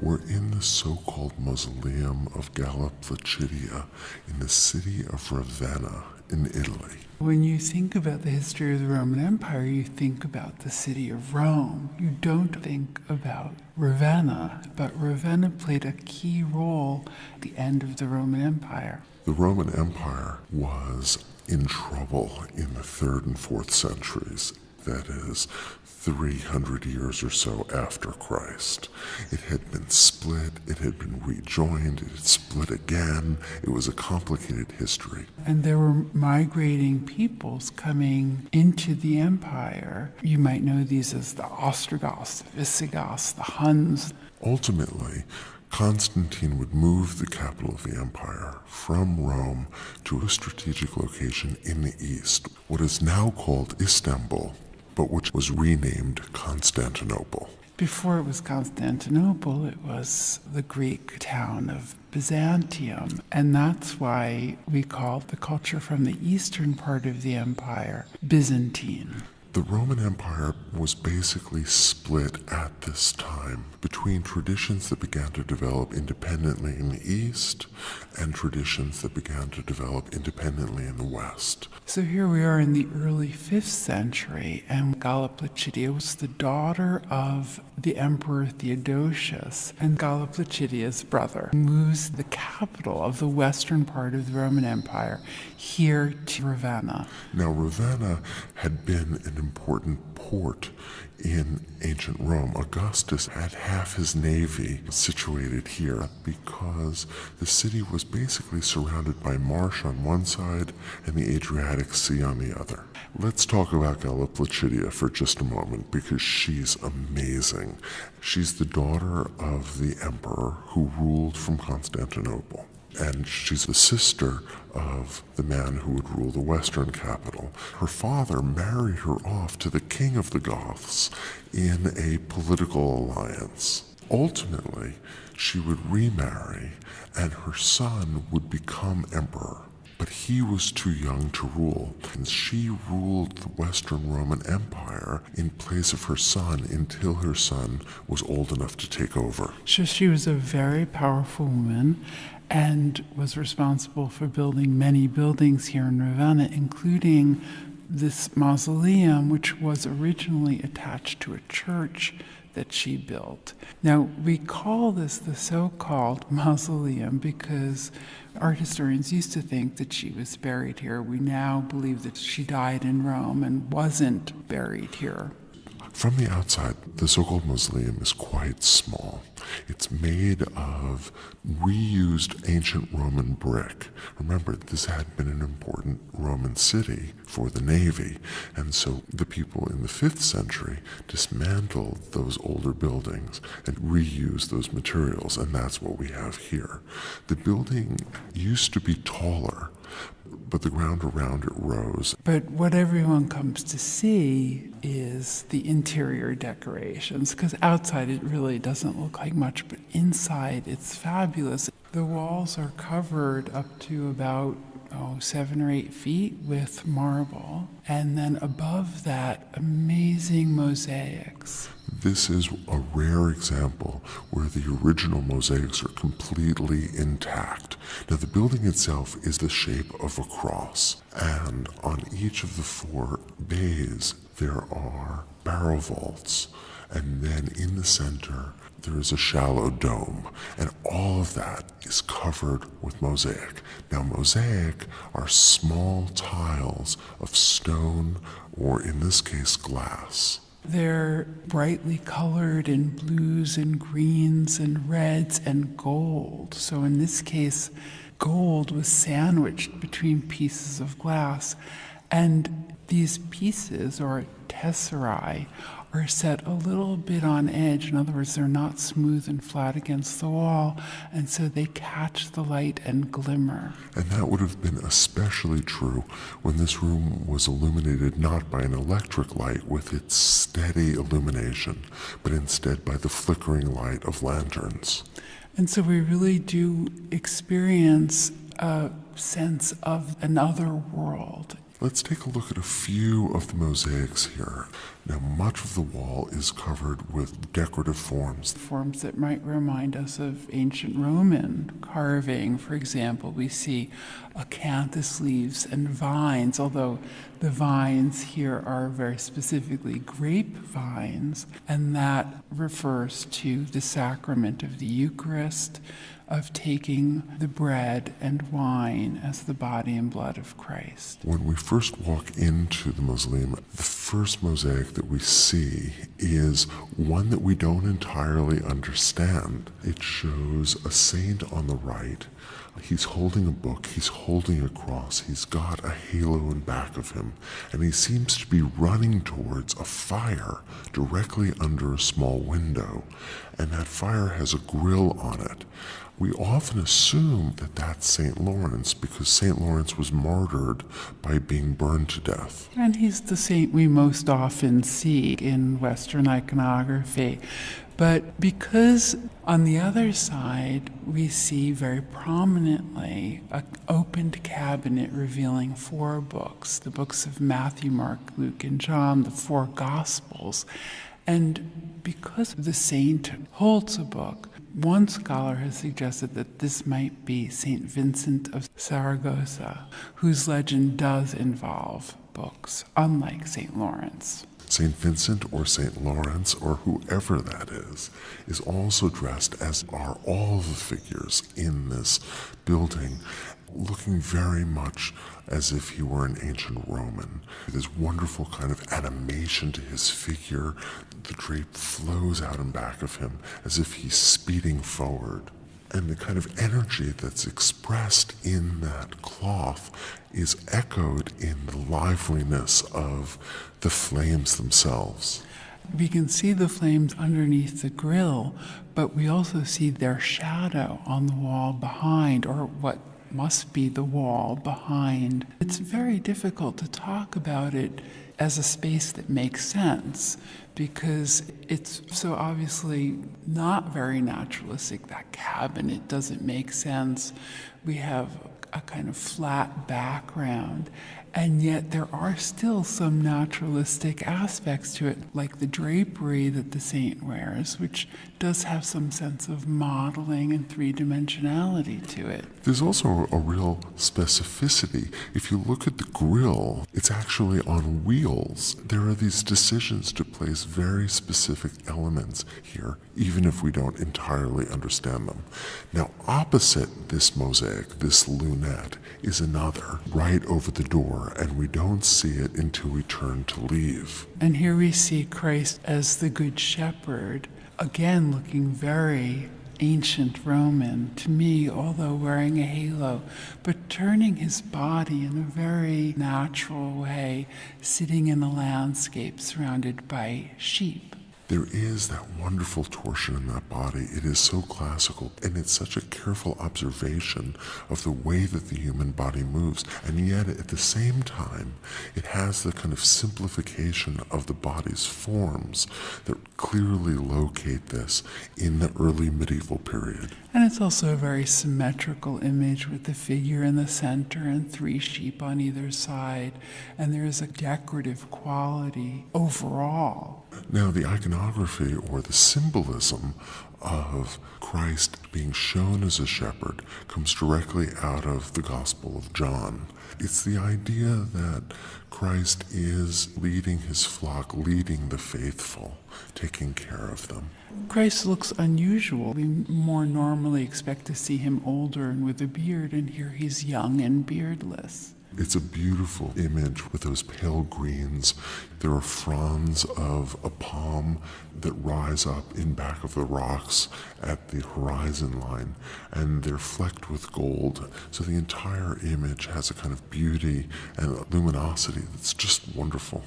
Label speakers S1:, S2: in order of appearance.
S1: We're in the so-called mausoleum of Blasidia in the city of Ravenna in Italy.
S2: When you think about the history of the Roman Empire, you think about the city of Rome. You don't think about Ravenna, but Ravenna played a key role at the end of the Roman Empire.
S1: The Roman Empire was in trouble in the 3rd and 4th centuries, that is, 300 years or so after Christ. It had been split, it had been rejoined, it had split again. It was a complicated history.
S2: And there were migrating peoples coming into the empire. You might know these as the Ostrogoths, the Visigoths, the Huns.
S1: Ultimately, Constantine would move the capital of the empire from Rome to a strategic location in the east, what is now called Istanbul, but which was renamed Constantinople.
S2: Before it was Constantinople, it was the Greek town of Byzantium, and that's why we call the culture from the eastern part of the empire Byzantine.
S1: The Roman Empire was basically split at this time between traditions that began to develop independently in the East and traditions that began to develop independently in the West.
S2: So here we are in the early 5th century, and Galla Placidia was the daughter of the Emperor Theodosius, and Galla Placidia's brother moves the capital of the western part of the Roman Empire here to Ravenna.
S1: Now, Ravenna had been an important port in ancient Rome. Augustus had half his navy situated here because the city was basically surrounded by marsh on one side and the Adriatic Sea on the other. Let's talk about Galla Placidia for just a moment because she's amazing. She's the daughter of the emperor who ruled from Constantinople. And she's the sister of the man who would rule the western capital. Her father married her off to the king of the Goths in a political alliance. Ultimately, she would remarry, and her son would become emperor. But he was too young to rule, and she ruled the Western Roman Empire in place of her son until her son was old enough to take over.
S2: So she was a very powerful woman and was responsible for building many buildings here in Ravenna, including this mausoleum, which was originally attached to a church that she built. Now, we call this the so-called mausoleum because art historians used to think that she was buried here. We now believe that she died in Rome and wasn't buried here.
S1: From the outside, the so-called mausoleum is quite small. It's made of reused ancient Roman brick. Remember, this had been an important Roman city for the navy, and so the people in the 5th century dismantled those older buildings and reused those materials, and that's what we have here. The building used to be taller, but the ground around it rose.
S2: But what everyone comes to see is the interior decorations, because outside it really doesn't look like much, but inside it's fabulous. The walls are covered up to about 7 or 8 feet with marble, and then above that, amazing mosaics.
S1: This is a rare example where the original mosaics are completely intact. Now, the building itself is the shape of a cross, and on each of the 4 bays there are barrel vaults, and then in the center there is a shallow dome, and all of that is covered with mosaic. Now, mosaic are small tiles of stone, or in this case, glass.
S2: They're brightly colored in blues and greens and reds and gold. So in this case, gold was sandwiched between pieces of glass. And these pieces, or tesserae, are set a little bit on edge. In other words, they're not smooth and flat against the wall, and so they catch the light and glimmer.
S1: And that would have been especially true when this room was illuminated not by an electric light with its steady illumination, but instead by the flickering light of lanterns.
S2: And so we really do experience a sense of another world
S1: Let's take a look at a few of the mosaics here. Now, much of the wall is covered with decorative forms.
S2: Forms that might remind us of ancient Roman carving. For example, we see acanthus leaves and vines, although the vines here are very specifically grape vines, and that refers to the sacrament of the Eucharist, of taking the bread and wine as the body and blood of Christ.
S1: When we first walk into the mausoleum, the first mosaic that we see is one that we don't entirely understand. It shows a saint on the right. He's holding a book, he's holding a cross, he's got a halo in back of him, and he seems to be running towards a fire directly under a small window, and that fire has a grill on it. We often assume that that's St. Lawrence because St. Lawrence was martyred by being burned to death.
S2: And he's the saint we most often see in Western iconography. But because on the other side we see very prominently an opened cabinet revealing 4 books, the books of Matthew, Mark, Luke, and John, the 4 Gospels. And because the saint holds a book, one scholar has suggested that this might be St. Vincent of Saragossa, whose legend does involve books, unlike St. Lawrence.
S1: St. Vincent or St. Lawrence or whoever that is also dressed as are all the figures in this building, looking very much as if he were an ancient Roman. This wonderful kind of animation to his figure. The drape flows out in back of him as if he's speeding forward. And the kind of energy that's expressed in that cloth is echoed in the liveliness of the flames themselves.
S2: We can see the flames underneath the grill, but we also see their shadow on the wall behind, or what must be the wall behind. It's very difficult to talk about it as a space that makes sense because it's so obviously not very naturalistic. That cabinet doesn't make sense. We have a kind of flat background, and yet there are still some naturalistic aspects to it, like the drapery that the saint wears, which does have some sense of modeling and three-dimensionality to it.
S1: There's also a real specificity. If you look at the grill, it's actually on wheels. There are these decisions to place very specific elements here, even if we don't entirely understand them. Now, opposite this mosaic, this lunette, is another right over the door, and we don't see it until we turn to leave.
S2: And here we see Christ as the Good Shepherd, again looking very ancient Roman to me, although wearing a halo, but turning his body in a very natural way, sitting in a landscape surrounded by sheep.
S1: There is that wonderful torsion in that body. It is so classical, and it's such a careful observation of the way that the human body moves. And yet, at the same time, it has the kind of simplification of the body's forms that clearly locate this in the early medieval period.
S2: And it's also a very symmetrical image with the figure in the center and 3 sheep on either side. And there is a decorative quality overall.
S1: Now, the iconography or the symbolism of Christ being shown as a shepherd comes directly out of the Gospel of John. It's the idea that Christ is leading his flock, leading the faithful, taking care of them.
S2: Christ looks unusual. We more normally expect to see him older and with a beard, and here he's young and beardless.
S1: It's a beautiful image with those pale greens. There are fronds of a palm that rise up in back of the rocks at the horizon line, and they're flecked with gold. So the entire image has a kind of beauty and luminosity that's just wonderful.